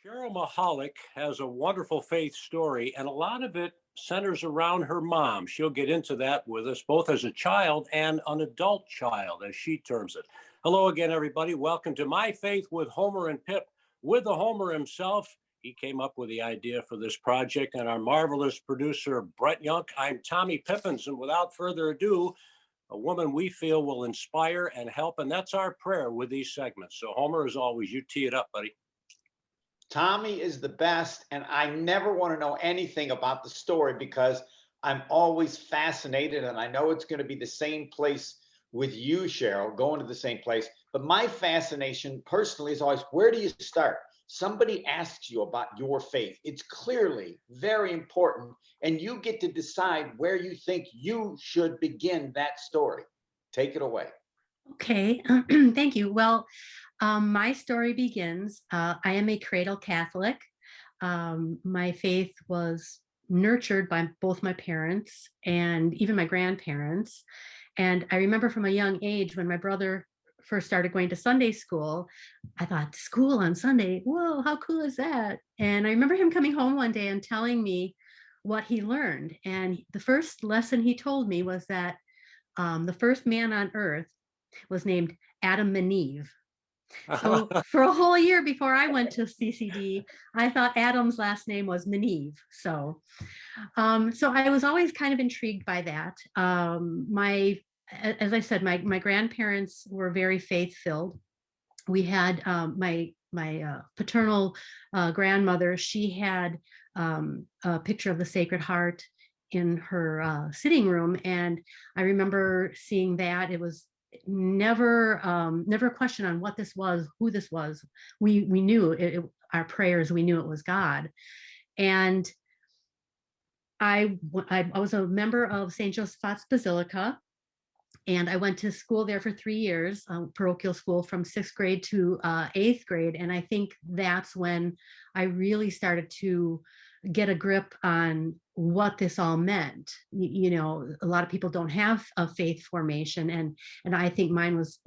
Cheryl Michalek has a wonderful faith story, and a lot of it centers around her mom. She'll get into that with us, both as a child and an adult child, as she terms it. Hello again, everybody. Welcome to My Faith with Homer and Pip, with the Homer himself. He came up with the idea for this project, and our marvelous producer, Brett Young. I'm Tommy Pippins, and without further ado, a woman we feel will inspire and help, and that's our prayer with these segments. So, Homer, as always, you tee it up, buddy. Tommy is the best, and I never want to know anything about the story because I'm always fascinated, and I know it's going to be the same place with you, Cheryl, going to the same place. But my fascination personally is always, where do you start? Somebody asks you about your faith. It's clearly very important, and you get to decide where you think you should begin that story. Take it away. Okay, thank you. Well, my story begins. I am a cradle Catholic. My faith was nurtured by both my parents and even my grandparents. And I remember from a young age when my brother first started going to Sunday school, I thought, school on Sunday, whoa, how cool is that? And I remember him coming home one day and telling me what he learned. And the first lesson he told me was that the first man on earth was named Adam and Eve. So for a whole year before I went to CCD, I thought Adam's last name was Meneve. So I was always kind of intrigued by that. As I said, my grandparents were very faith-filled. We had my paternal grandmother. She had a picture of the Sacred Heart in her sitting room, and I remember seeing that. It was never a question on what this was, who this was. We knew our prayers, we knew it was God. And I was a member of St. Joseph's Basilica, and I went to school there for 3 years, parochial school from 6th grade to 8th grade. And I think that's when I really started to get a grip on what this all meant. A lot of people don't have a faith formation, and I think mine was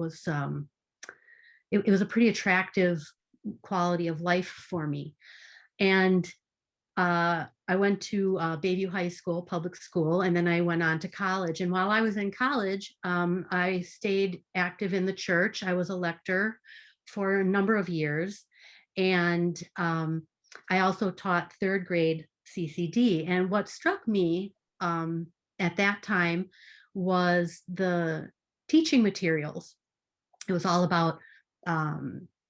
it was a pretty attractive quality of life for me. And I went to Bayview High School, public school, and then I went on to college. And while I was in college, I stayed active in the church. I was a lector for a number of years, and I also taught 3rd grade CCD. And what struck me at that time was the teaching materials. It was all about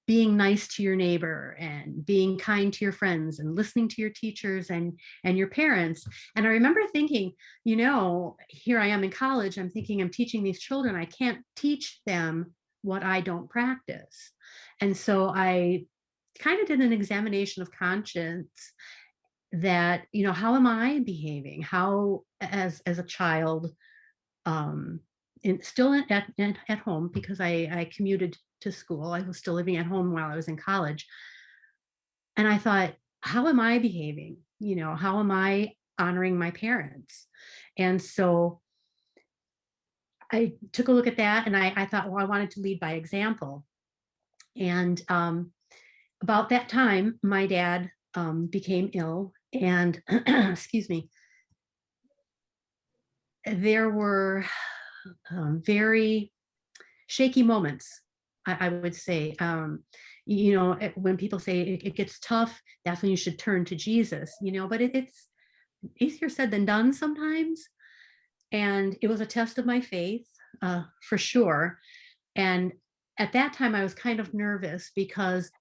being nice to your neighbor and being kind to your friends and listening to your teachers and your parents. And I remember thinking, here I am in college, I'm thinking I'm teaching these children. I can't teach them what I don't practice. And so I kind of did an examination of conscience that, how am I behaving? How, as a child, still at home, because I commuted to school. I was still living at home while I was in college. And I thought, how am I behaving? How am I honoring my parents? And so I took a look at that, and I thought, well, I wanted to lead by example. And about that time, my dad became ill, and excuse me, there were very shaky moments, I would say. When people say it gets tough, that's when you should turn to Jesus, but it's easier said than done sometimes. And it was a test of my faith, for sure. And at that time, I was kind of nervous because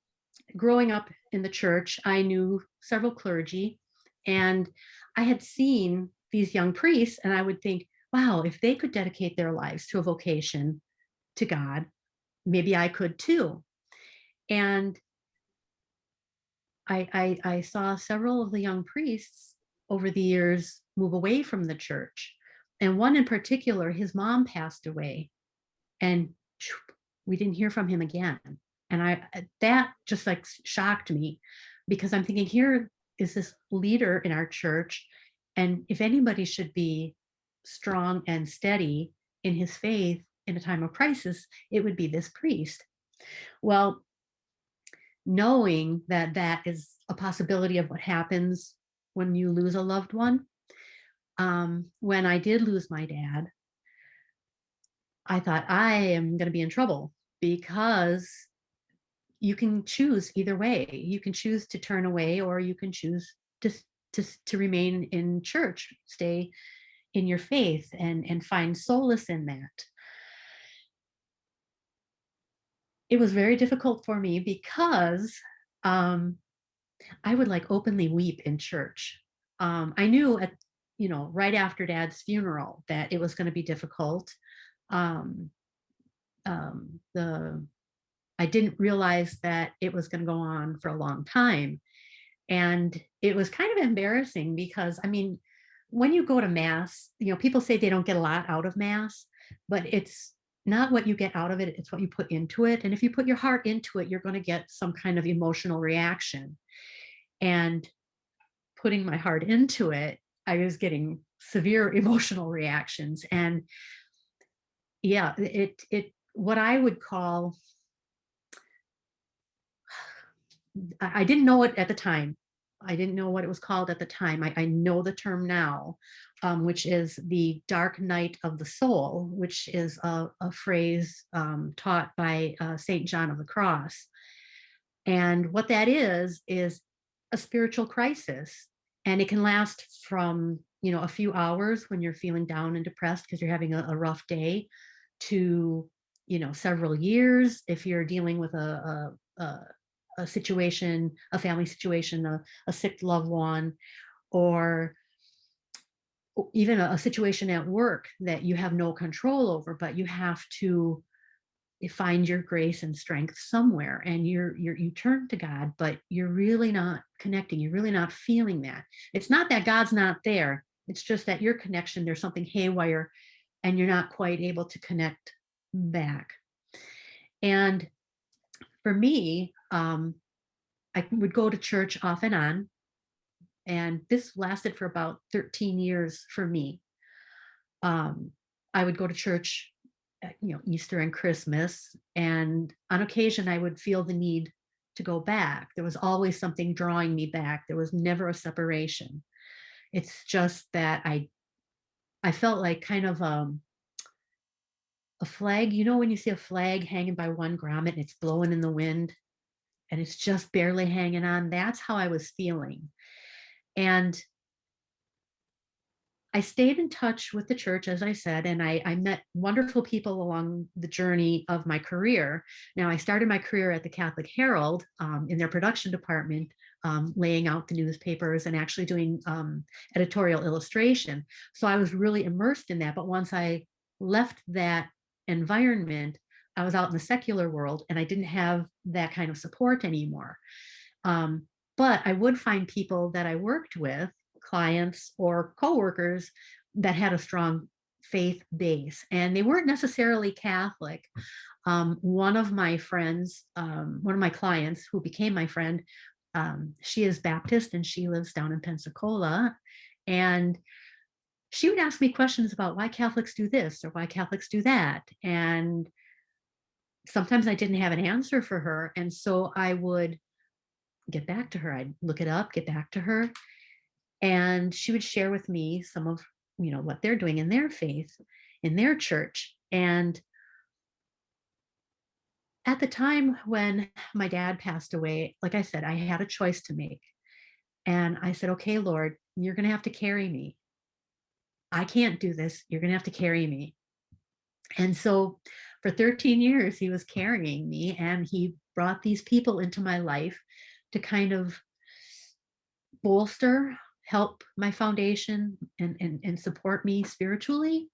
growing up in the church, I knew several clergy, and I had seen these young priests, and I would think, wow, if they could dedicate their lives to a vocation to God, maybe I could too. And I saw several of the young priests over the years move away from the church. And one in particular, his mom passed away, and we didn't hear from him again. And that just like shocked me, because I'm thinking, here is this leader in our church, and if anybody should be strong and steady in his faith in a time of crisis, it would be this priest. Well, knowing that that is a possibility of what happens when you lose a loved one. When I did lose my dad, I thought I am going to be in trouble because you can choose either way. You can choose to turn away, or you can choose to to remain in church, stay in your faith, and find solace in that. It was very difficult for me because um, I would like openly weep in church. I knew at right after Dad's funeral that it was going to be difficult. Um, the I didn't realize that it was going to go on for a long time. And it was kind of embarrassing because, I mean, when you go to mass, people say they don't get a lot out of mass, but it's not what you get out of it, it's what you put into it. And if you put your heart into it, you're going to get some kind of emotional reaction. And putting my heart into it, I was getting severe emotional reactions. And yeah, it what I would call, I didn't know it at the time. I didn't know what it was called at the time. I know the term now, which is the dark night of the soul, which is a phrase taught by Saint John of the Cross. And what that is a spiritual crisis. And it can last from, a few hours when you're feeling down and depressed because you're having a rough day, to, several years if you're dealing with a situation, a family situation, a sick loved one, or even a situation at work that you have no control over, but you have to find your grace and strength somewhere, and you turn to God, but you're really not connecting, you're really not feeling that. It's not that God's not there, it's just that your connection, there's something haywire, and you're not quite able to connect back. And for me, I would go to church off and on, and this lasted for about 13 years for me. I would go to church at, Easter and Christmas, and on occasion I would feel the need to go back. There was always something drawing me back. There was never a separation. It's just that I felt like kind of a flag. When you see a flag hanging by one grommet and it's blowing in the wind and it's just barely hanging on. That's how I was feeling. And I stayed in touch with the church, as I said, and I met wonderful people along the journey of my career. Now, I started my career at the Catholic Herald in their production department, laying out the newspapers and actually doing editorial illustration. So I was really immersed in that. But once I left that environment, I was out in the secular world and I didn't have that kind of support anymore. But I would find people that I worked with, clients or coworkers, that had a strong faith base, and they weren't necessarily Catholic. One of my friends, one of my clients who became my friend, she is Baptist and she lives down in Pensacola. And she would ask me questions about why Catholics do this or why Catholics do that. And sometimes I didn't have an answer for her. And so I would get back to her. I'd look it up, get back to her. And she would share with me some of, what they're doing in their faith, in their church. And at the time when my dad passed away, like I said, I had a choice to make. And I said, okay, Lord, you're going to have to carry me. I can't do this. You're going to have to carry me. And so for 13 years, he was carrying me, and he brought these people into my life to kind of bolster, help my foundation, and support me spiritually.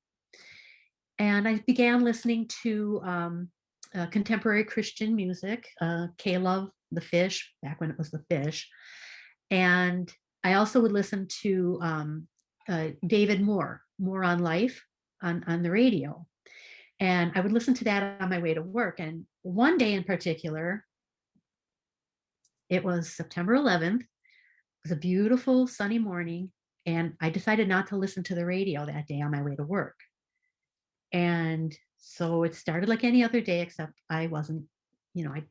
And I began listening to contemporary Christian music, K-Love, The Fish, back when it was The Fish. And I also would listen to David Moore on Life on the radio. And I would listen to that on my way to work. And one day in particular, it was September 11th. It was a beautiful sunny morning. And I decided not to listen to the radio that day on my way to work. And so it started like any other day, except I wasn't, I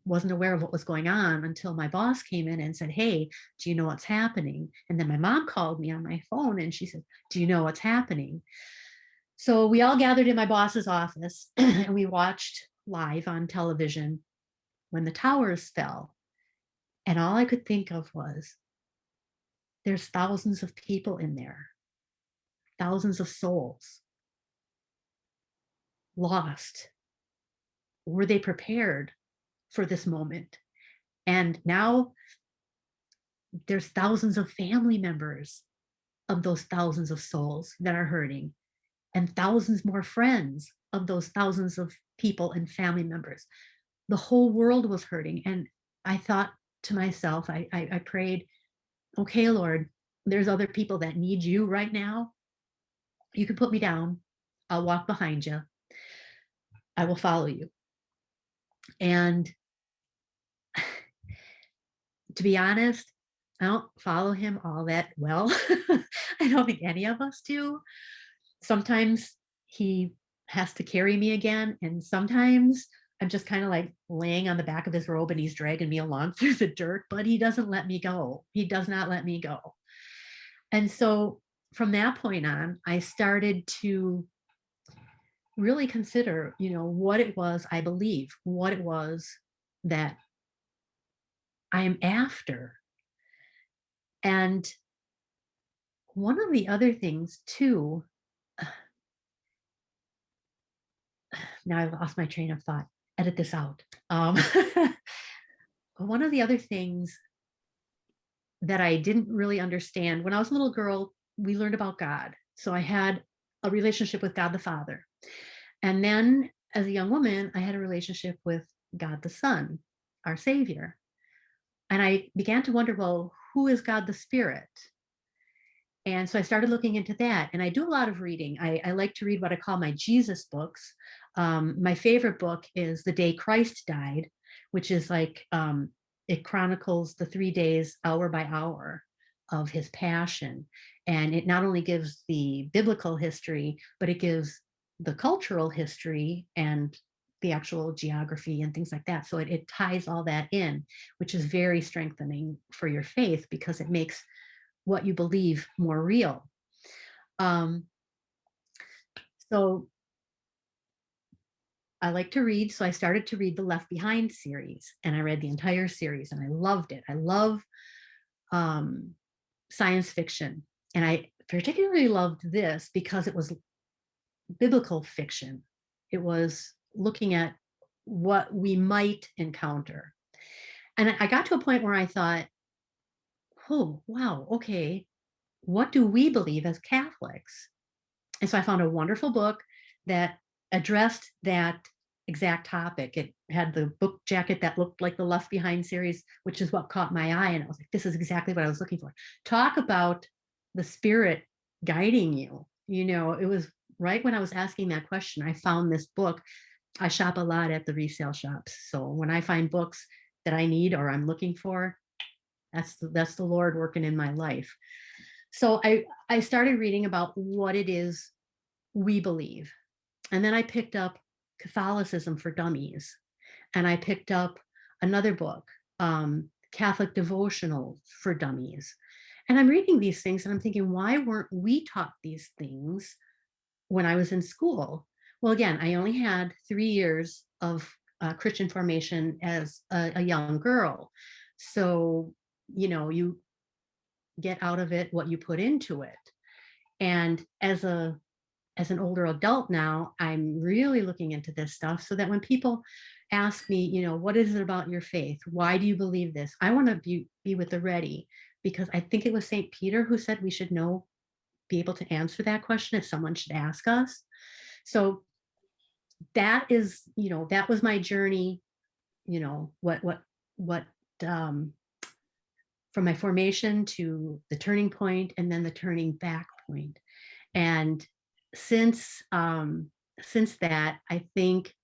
wasn't aware of what was going on until my boss came in and said, "Hey, do you know what's happening?" And then my mom called me on my phone and she said, "Do you know what's happening?" So we all gathered in my boss's office and we watched live on television when the towers fell. And all I could think of was, there's thousands of people in there, thousands of souls lost. Were they prepared for this moment? And now there's thousands of family members of those thousands of souls that are hurting, and thousands more friends of those thousands of people and family members. The whole world was hurting. And I thought to myself, I prayed, okay, Lord, there's other people that need you right now. You can put me down. I'll walk behind you. I will follow you. And to be honest, I don't follow him all that well. I don't think any of us do. Sometimes he has to carry me again. And sometimes I'm just kind of like laying on the back of his robe and he's dragging me along through the dirt, but he doesn't let me go. He does not let me go. And so from that point on, I started to really consider, what it was I believe, what it was that I am after. And one of the other things too, now I've lost my train of thought, edit this out. One of the other things that I didn't really understand when I was a little girl, we learned about God. So I had a relationship with God the Father. And then as a young woman, I had a relationship with God the Son, our Savior. And I began to wonder, well, who is God the Spirit? And so I started looking into that. And I do a lot of reading. I like to read what I call my Jesus books. My favorite book is The Day Christ Died, which is like, it chronicles the 3 days, hour by hour, of his passion. And it not only gives the biblical history, but it gives the cultural history and the actual geography and things like that. So it ties all that in, which is very strengthening for your faith because it makes what you believe more real. So I like to read. So I started to read the Left Behind series, and I read the entire series and I loved it. I love science fiction. And I particularly loved this because it was biblical fiction. It was looking at what we might encounter. And I got to a point where I thought, oh, wow, okay, what do we believe as Catholics? And so I found a wonderful book that addressed that exact topic. It had the book jacket that looked like the Left Behind series, which is what caught my eye. And I was like, this is exactly what I was looking for. Talk about the Spirit guiding you. It was right when I was asking that question, I found this book. I shop a lot at the resale shops. So when I find books that I need or I'm looking for, that's the Lord working in my life. So I started reading about what it is we believe. And then I picked up Catholicism for Dummies. And I picked up another book, Catholic Devotionals for Dummies. And I'm reading these things and I'm thinking, why weren't we taught these things when I was in school? Well, again, I only had 3 years of Christian formation as a young girl. So, you get out of it what you put into it. And as an older adult now, I'm really looking into this stuff so that when people ask me, what is it about your faith? Why do you believe this? I want to be with the ready, because I think it was St. Peter who said we should be able to answer that question if someone should ask us. So that is, that was my journey, what from my formation to the turning point and then the turning back point. And since that, I think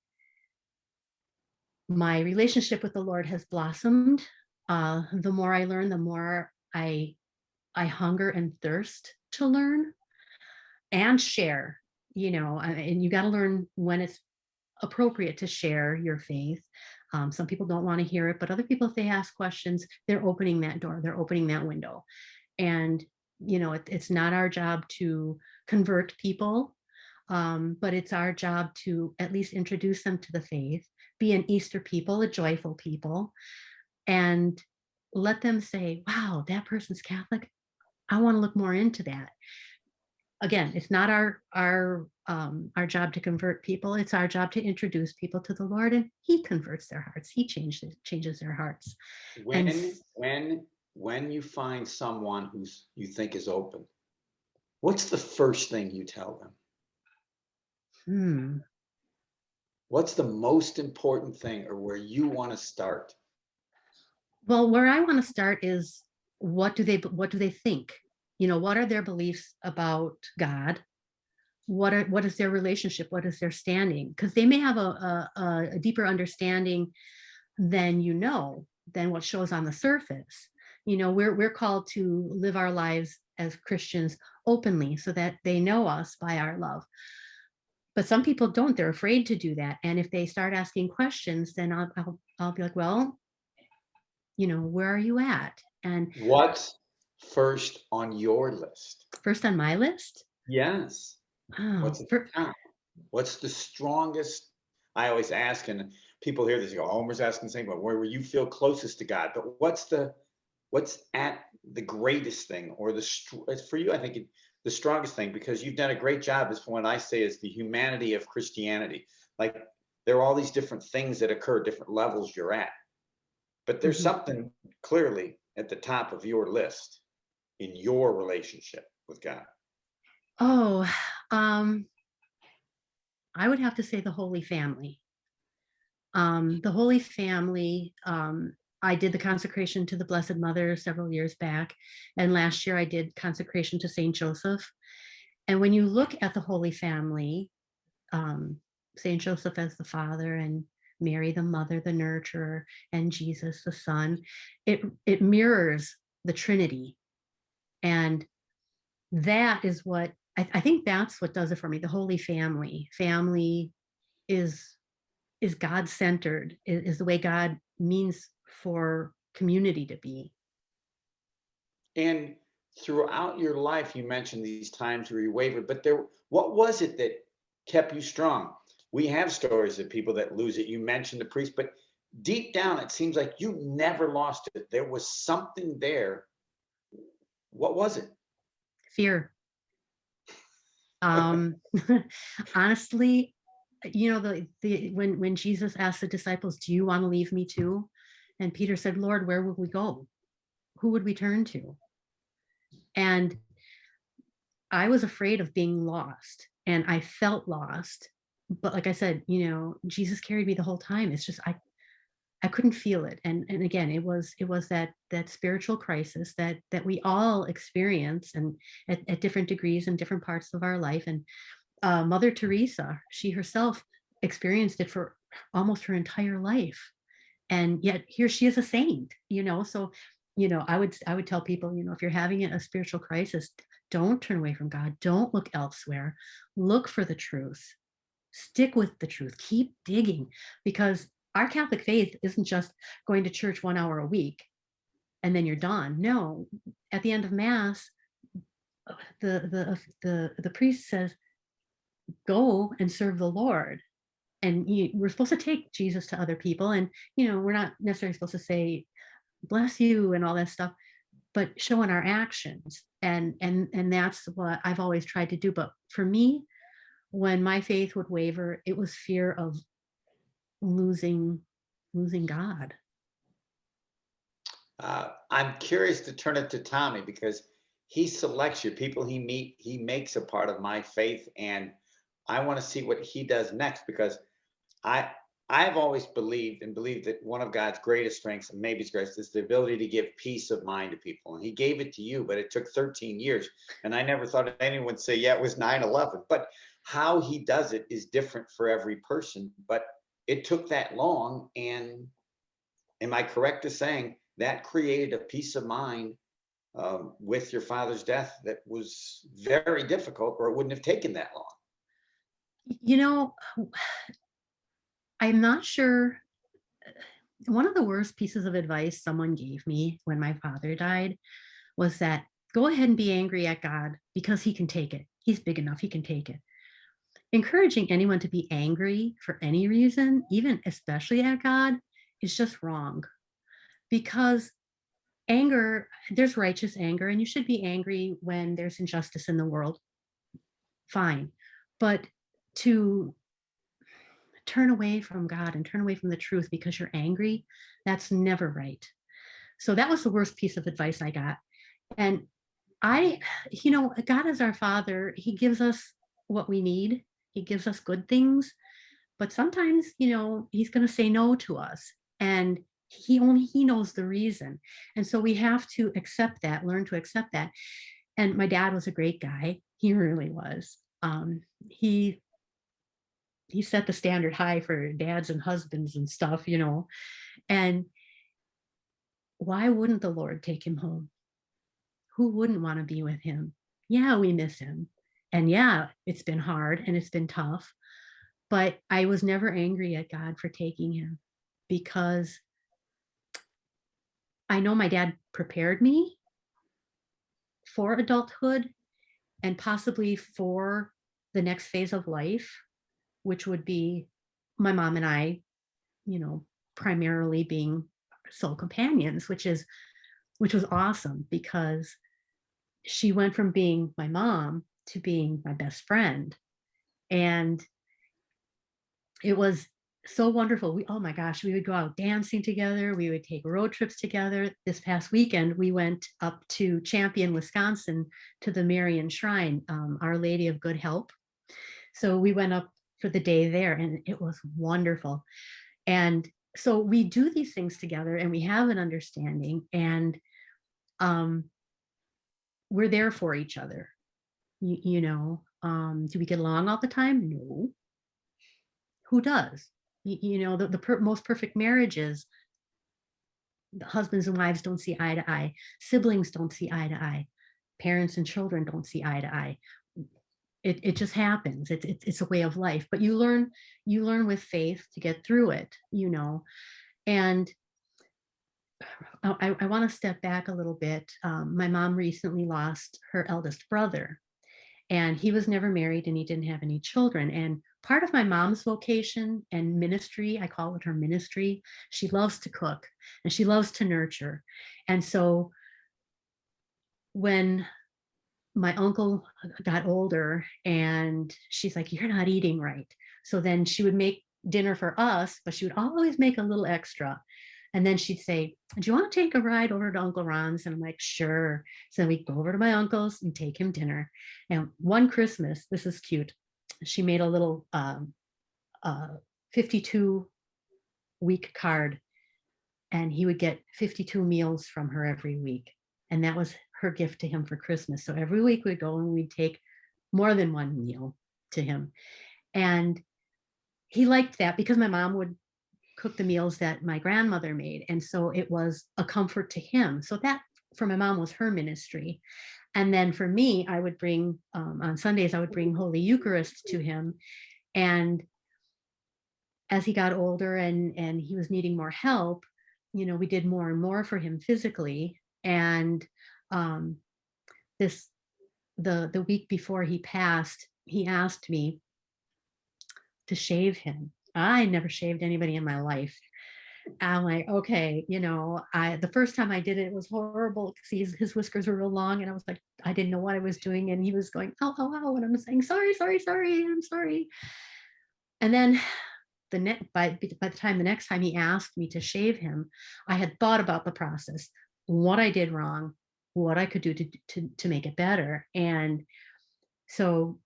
my relationship with the Lord has blossomed. The more I learn, the more I hunger and thirst to learn and share. And you got to learn when it's appropriate to share your faith. Some people don't want to hear it, but other people, if they ask questions, they're opening that door, they're opening that window. And, it's not our job to convert people, but it's our job to at least introduce them to the faith, be an Easter people, a joyful people, and let them say, wow, that person's Catholic. I want to look more into that. Again, it's not our job to convert people. It's our job to introduce people to the Lord, and He converts their hearts. He changes their hearts. And When you find someone you think is open, what's the first thing you tell them? What's the most important thing, or where you want to start? Well, where I want to start is, what do they think? What are their beliefs about God? What is their relationship? What is their standing? Because they may have a deeper understanding than than what shows on the surface. We're called to live our lives as Christians openly, so that they know us by our love. But some people don't. They're afraid to do that. And if they start asking questions, then I'll be like, well, where are you at? And what's first on your list? First on my list? Yes. Oh, what's the strongest? I always ask, and people hear this, go, Homer's asking the same, but where you feel closest to God? But what's at the greatest thing, or for you, I think the strongest thing, because you've done a great job, is what I say is the humanity of Christianity. Like, there are all these different things that occur, different levels you're at, but there's something clearly at the top of your list in your relationship with God. Oh, I would have to say the Holy Family. The Holy Family, I did the consecration to the Blessed Mother several years back, and last year I did consecration to Saint Joseph. And when you look at the Holy Family, Saint Joseph as the father, and Mary the mother, the nurturer, and Jesus the son, it mirrors the Trinity. And that is what I think that's what does it for me. The Holy Family. Family is God-centered, is the way God means for community to be. And throughout your life, you mentioned these times where you wavered, but what was it that kept you strong? We have stories of people that lose it. You mentioned the priest, but deep down, it seems like you never lost it. There was something there. What was it? Fear. Honestly, when Jesus asked the disciples, do you want to leave me too? And Peter said, Lord, where would we go? Who would we turn to? And I was afraid of being lost, and I felt lost. But like I said, Jesus carried me the whole time. It's just I couldn't feel it. And again, it was that spiritual crisis that we all experience, and at different degrees in different parts of our life. And Mother Teresa, she herself experienced it for almost her entire life. And yet here she is a saint, so, I would tell people, if you're having a spiritual crisis, don't turn away from God. Don't look elsewhere. Look for the truth. Stick with the truth. Keep digging, because our Catholic faith isn't just going to church 1 hour a week and then you're done. No, at the end of Mass, the priest says, go and serve the Lord. And we're supposed to take Jesus to other people. And, we're not necessarily supposed to say, bless you and all that stuff, but show in our actions. And that's what I've always tried to do. But for me, when my faith would waver, it was fear of losing God. I'm curious to turn it to Tommy, because he selects your people he makes a part of my faith, and I want to see what he does next, because I've always believed that one of God's greatest strengths, and maybe his greatest, is the ability to give peace of mind to people. And he gave it to you, but it took 13 years. And I never thought anyone would say, yeah, it was 9/11. But how he does it is different for every person. But it took that long. And am I correct in saying that created a peace of mind with your father's death that was very difficult, or it wouldn't have taken that long? I'm not sure one of the worst pieces of advice someone gave me when my father died was that go ahead and be angry at God because he can take it. He's big enough, he can take it. Encouraging anyone to be angry for any reason, even especially at God, is just wrong because anger, there's righteous anger, and you should be angry when there's injustice in the world. Fine. But to turn away from God and turn away from the truth because you're angry, that's never right. So that was the worst piece of advice I got. And I, God is our Father. He gives us what we need, He gives us good things. But sometimes, He's going to say no to us. And He knows the reason. And so we have to accept that, learn to accept that. And my dad was a great guy. He really was. He set the standard high for dads and husbands and stuff, And why wouldn't the Lord take him home? Who wouldn't want to be with him? Yeah, we miss him. And yeah, it's been hard and it's been tough. But I was never angry at God for taking him because I know my dad prepared me for adulthood and possibly for the next phase of life, which would be my mom and I, primarily being sole companions, which was awesome because she went from being my mom to being my best friend. And it was so wonderful. Oh my gosh, we would go out dancing together. We would take road trips together. This past weekend, we went up to Champion, Wisconsin to the Marian Shrine, Our Lady of Good Help. So we went up for the day there and it was wonderful. And so we do these things together and we have an understanding and we're there for each other. Do we get along all the time? No. Who does? The most perfect marriages, the husbands and wives don't see eye to eye, siblings don't see eye to eye, parents and children don't see eye to eye. It just happens. It's a way of life, but you learn with faith to get through it, and I want to step back a little bit. My mom recently lost her eldest brother, and he was never married and he didn't have any children. And part of my mom's vocation and ministry, I call it her ministry, she loves to cook and she loves to nurture. And so when my uncle got older and she's like, you're not eating right. So then she would make dinner for us, but she would always make a little extra. And then she'd say, do you want to take a ride over to Uncle Ron's? And I'm like, sure. So we'd go over to my uncle's and take him dinner. And one Christmas, this is cute, she made a little 52-week card, and he would get 52 meals from her every week. And that was her gift to him for Christmas. So every week we'd go and we'd take more than one meal to him. And he liked that because my mom would cook the meals that my grandmother made. And so it was a comfort to him. So that for my mom was her ministry. And then for me, I would bring, on Sundays, I would bring Holy Eucharist to him. And as he got older and he was needing more help, we did more and more for him physically. And the week before he passed, he asked me to shave him. I never shaved anybody in my life. I'm like, okay, the first time I did it, it was horrible because his whiskers were real long, and I was like, I didn't know what I was doing, and he was going, ow, ow, ow, and I'm saying, sorry, I'm sorry. And then by the time the next time he asked me to shave him, I had thought about the process, what I did wrong, what I could do to make it better. And so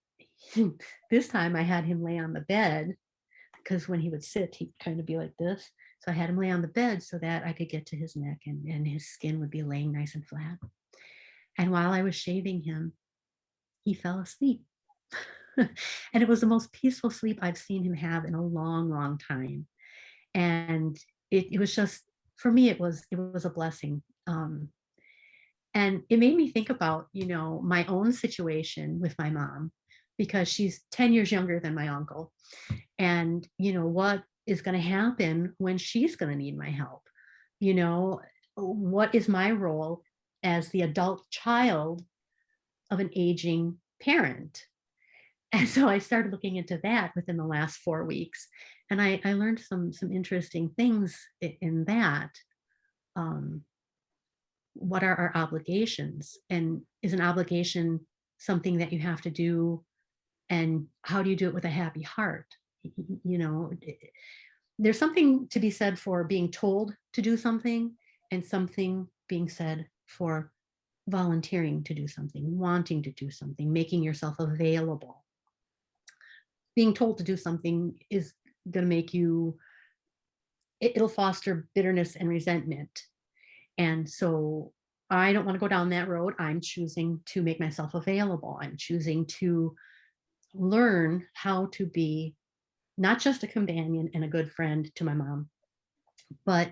this time I had him lay on the bed, because when he would sit, he'd kind of be like this. So I had him lay on the bed so that I could get to his neck and his skin would be laying nice and flat. And while I was shaving him, he fell asleep. And it was the most peaceful sleep I've seen him have in a long, long time. And it was just, for me, it was a blessing. And it made me think about, my own situation with my mom, because she's 10 years younger than my uncle. And, what is going to happen when she's going to need my help? You know, what is my role as the adult child of an aging parent? And so I started looking into that within the last 4 weeks, and I learned some interesting things in that. Um, what are our obligations, and is an obligation something that you have to do, and how do you do it with a happy heart? You know, there's something to be said for being told to do something, and something being said for volunteering to do something, wanting to do something, making yourself available. Being told to do something is going to make you, it'll foster bitterness and resentment. And so I don't want to go down that road. I'm choosing to make myself available. I'm choosing to learn how to be not just a companion and a good friend to my mom, but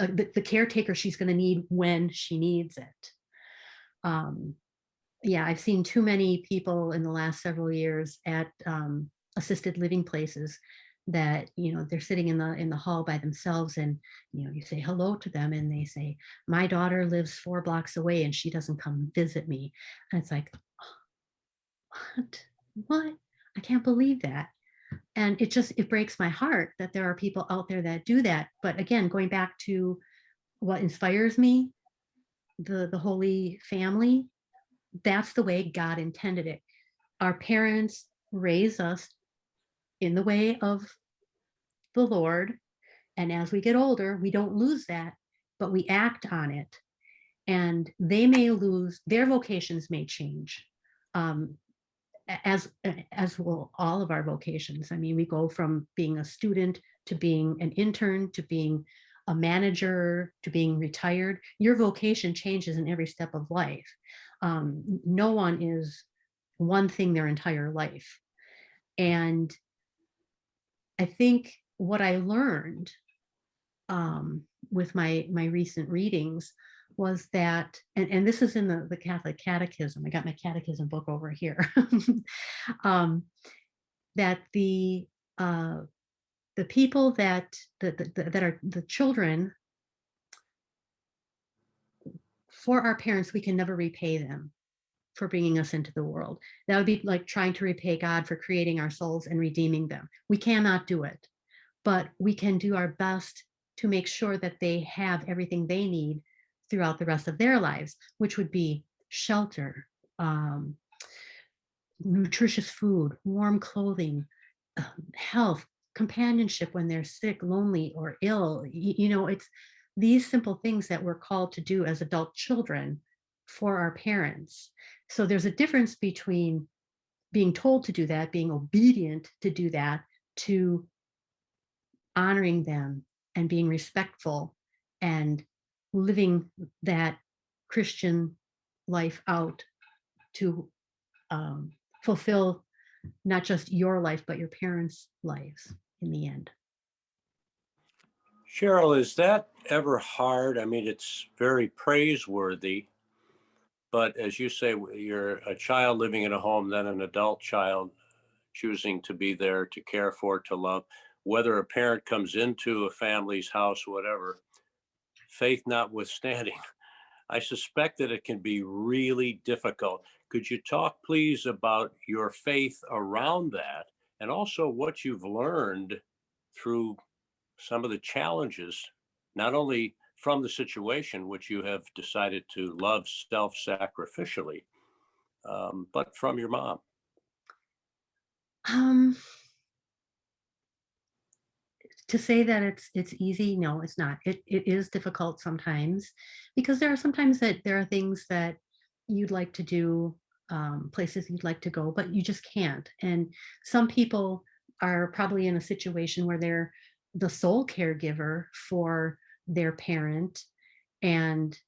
the caretaker she's going to need when she needs it. Um, yeah, I've seen too many people in the last several years at assisted living places that, you know, they're sitting in the hall by themselves, and you know, you say hello to them and they say, my daughter lives 4 blocks away and she doesn't come visit me. And it's like, what? I can't believe that. And it breaks my heart that there are people out there that do that. But again, going back to what inspires me, the Holy Family, that's the way God intended it. Our parents raise us in the way of the Lord. And as we get older, we don't lose that, but we act on it. And they may lose, their vocations may change. Um, as will all of our vocations. I mean, we go from being a student to being an intern to being a manager to being retired. Your vocation changes in every step of life. No one is one thing their entire life. And I think what I learned with my recent readings was that, and this is in the Catholic Catechism. I got my catechism book over here. um, that uh, the people that are the children, for our parents, we can never repay them for bringing us into the world. That would be like trying to repay God for creating our souls and redeeming them. We cannot do it, but we can do our best to make sure that they have everything they need throughout the rest of their lives, which would be shelter, um, nutritious food, warm clothing, health, companionship when they're sick, lonely, or ill. You know, it's these simple things that we're called to do as adult children for our parents. So there's a difference between being told to do that, being obedient to do that, to honoring them and being respectful and living that Christian life out to fulfill not just your life, but your parents' lives in the end. Cheryl, is that ever hard? I mean, it's very praiseworthy, but as you say, you're a child living in a home, then an adult child choosing to be there to care for, to love, whether a parent comes into a family's house, whatever, faith notwithstanding. I suspect that it can be really difficult. Could you talk, please, about your faith around that and also what you've learned through some of the challenges, not only from the situation, which you have decided to love self sacrificially, but from your mom? Um, to say that it's easy, no, it's not. It is difficult sometimes, because there are sometimes that there are things that you'd like to do, places you'd like to go, but you just can't. And some people are probably in a situation where they're the sole caregiver for their parent, and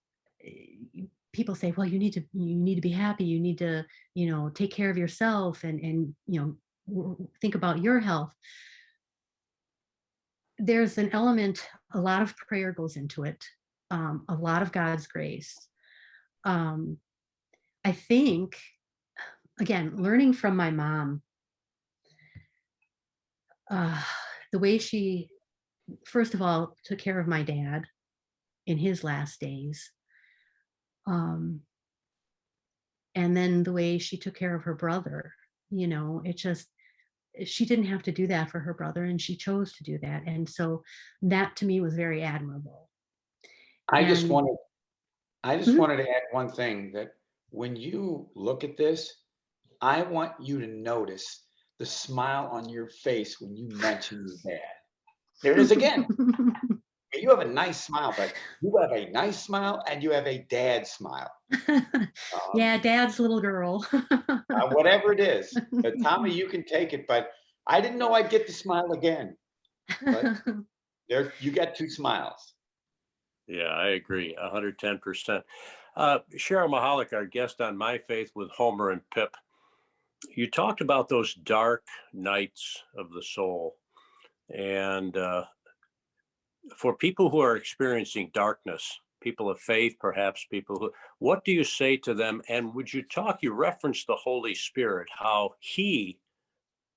people say, well, you need to be happy, you need to, you know, take care of yourself, and you know, think about your health. There's an element, a lot of prayer goes into it, a lot of God's grace. Um, I think, again, learning from my mom, uh, the way she, first of all, took care of my dad in his last days. Um, and then the way she took care of her brother, it just, she didn't have to do that for her brother, and she chose to do that. And so that to me was very admirable. I just And wanted, I just Mhm. wanted to add one thing, that when you look at this, I want you to notice the smile on your face when you mention your dad. There it is again. You have a nice smile, but you have a nice smile and you have a dad smile. Yeah, Um, dad's little girl. Whatever it is, Tommy, you can take it, but I didn't know I'd get to smile again. But there, you got two smiles. Yeah, I agree, 110%. Cheryl Michalek, our guest on My Faith with Homer and Pip, you talked about those dark nights of the soul. And for people who are experiencing darkness, people of faith, perhaps people who, what do you say to them? And would you referenced the Holy Spirit, how he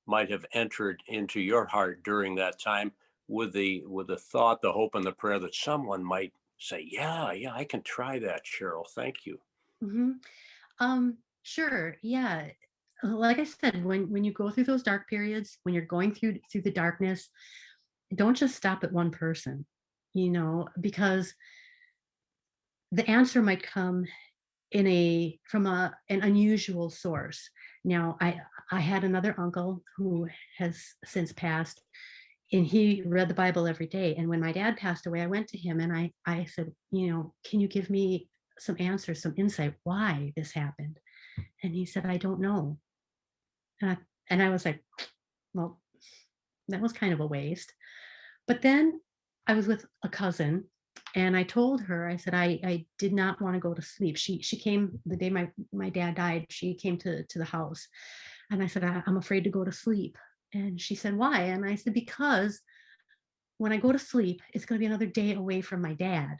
might have entered into your heart during that time with the thought, the hope, and the prayer that someone might say, yeah, I can try that, Cheryl. Thank you. Mhm. Sure. Yeah. Like I said, when you go through those dark periods, when you're going through the darkness, don't just stop at one person, because the answer might come from an unusual source. Now, I had another uncle who has since passed, and he read the Bible every day. And when my dad passed away, I went to him and I said, can you give me some answers, some insight why this happened? And he said, I don't know. And I was like, well, that was kind of a waste. But then I was with a cousin and I told her, I said, I did not want to go to sleep. She came the day my dad died, she came to the house. And I said, I'm afraid to go to sleep. And she said, why? And I said, because when I go to sleep, it's going to be another day away from my dad.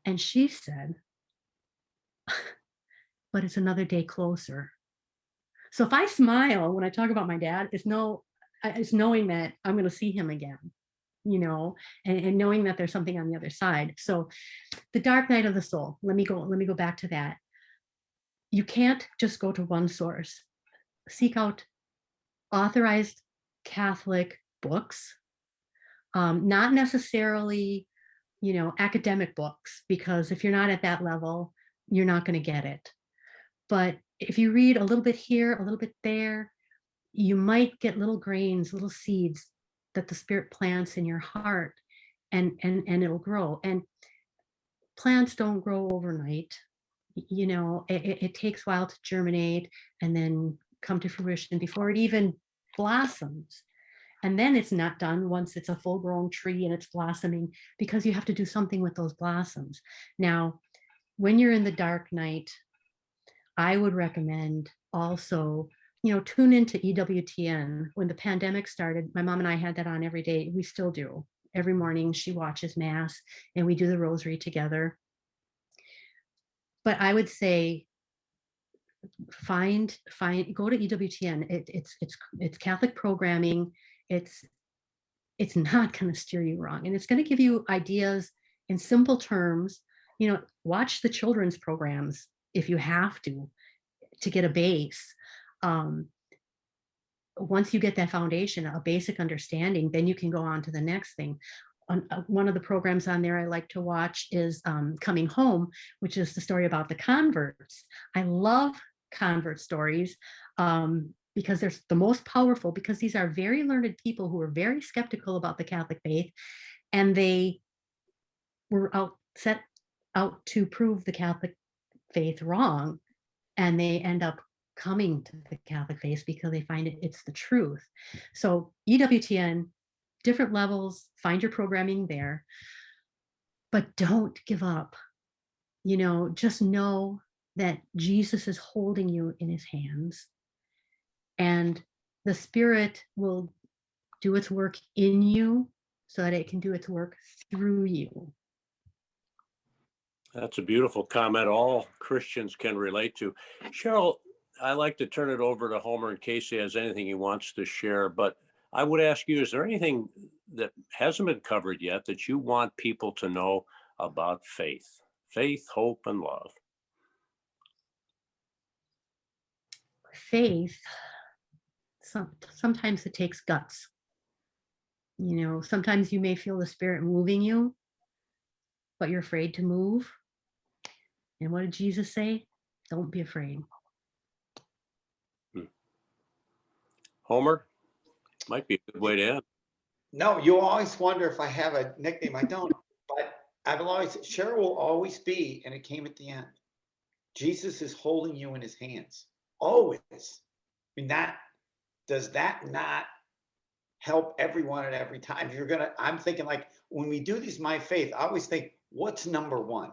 And she said, but it's another day closer. So if I smile when I talk about my dad, it's knowing that I'm going to see him again, and knowing that there's something on the other side. So the dark night of the soul, let me go back to that. You can't just go to one source. Seek out authorized Catholic books, not necessarily, academic books, because if you're not at that level, you're not going to get it. But if you read a little bit here, a little bit there, you might get little grains, little seeds that the Spirit plants in your heart, and it'll grow. And plants don't grow overnight. It takes a while to germinate and then come to fruition before it even blossoms. And then it's not done once it's a full grown tree and it's blossoming, because you have to do something with those blossoms. Now, when you're in the dark night, I would recommend also, tune into EWTN. When the pandemic started, my mom and I had that on every day. We still do. Every morning she watches Mass and we do the rosary together. But I would say go to EWTN. It's Catholic programming. It's not going to steer you wrong, and it's going to give you ideas in simple terms. Watch the children's programs if you have to get a base. Um, Once you get that foundation, a basic understanding, then you can go on to the next thing. One of the programs on there I like to watch is Coming Home, which is the story about the converts. I love convert stories, because they're the most powerful, because these are very learned people who are very skeptical about the Catholic faith, and they were set out to prove the Catholic faith wrong, and they end up coming to the Catholic faith because they find it's the truth. So EWTN, different levels, find your programming there, but don't give up. Just know that Jesus is holding you in his hands, and the Spirit will do its work in you so that it can do its work through you. That's a beautiful comment all Christians can relate to. Cheryl, I like to turn it over to Homer in case he has anything he wants to share, but I would ask you, is there anything that hasn't been covered yet that you want people to know about faith? Faith, hope, and love. Faith, sometimes it takes guts. Sometimes you may feel the Spirit moving you, but you're afraid to move. And what did Jesus say? Don't be afraid. Homer, might be a good way to end. No, you always wonder if I have a nickname. I don't, but Cheryl will always be, and it came at the end. Jesus is holding you in his hands. Always. I mean, does that not help everyone at every time? I'm thinking, like, when we do these My Faith, I always think, what's number one?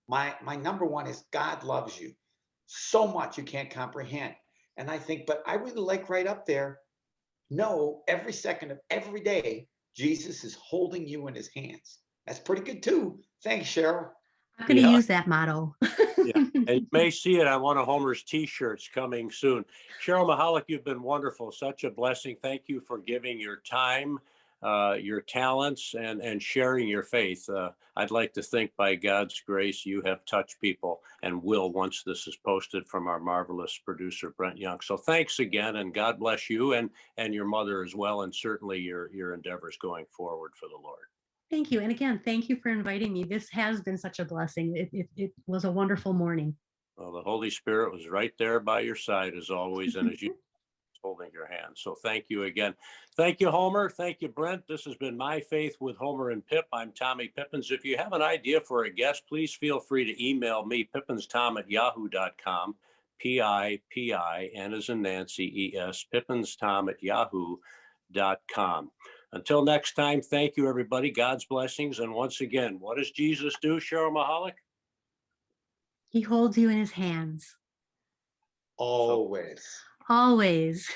My number one is God loves you so much you can't comprehend. And I think, but I really like right up there, no, every second of every day, Jesus is holding you in his hands. That's pretty good too. Thanks, Cheryl. I'm going to use that motto. Yeah, and you may see it on one of Homer's t-shirts coming soon. Cheryl Michalek, you've been wonderful. Such a blessing. Thank you for giving your time, your talents, and sharing your faith. I'd like to think by God's grace, you have touched people and will once this is posted from our marvelous producer, Brent Young. So thanks again, and God bless you and your mother as well, and certainly your endeavors going forward for the Lord. Thank you. And again, thank you for inviting me. This has been such a blessing. It was a wonderful morning. Well, the Holy Spirit was right there by your side as always, and as you holding your hand. So thank you again. Thank you, Homer. Thank you, Brent. This has been My Faith with Homer and Pip. I'm Tommy Pippins. If you have an idea for a guest, please feel free to email me, pippinstom@yahoo.com, P-I-P-I-N as in Nancy, E-S, pippinstom@yahoo.com. Until next time, thank you, everybody. God's blessings. And once again, what does Jesus do, Cheryl Michalek? He holds you in his hands. Always. Always.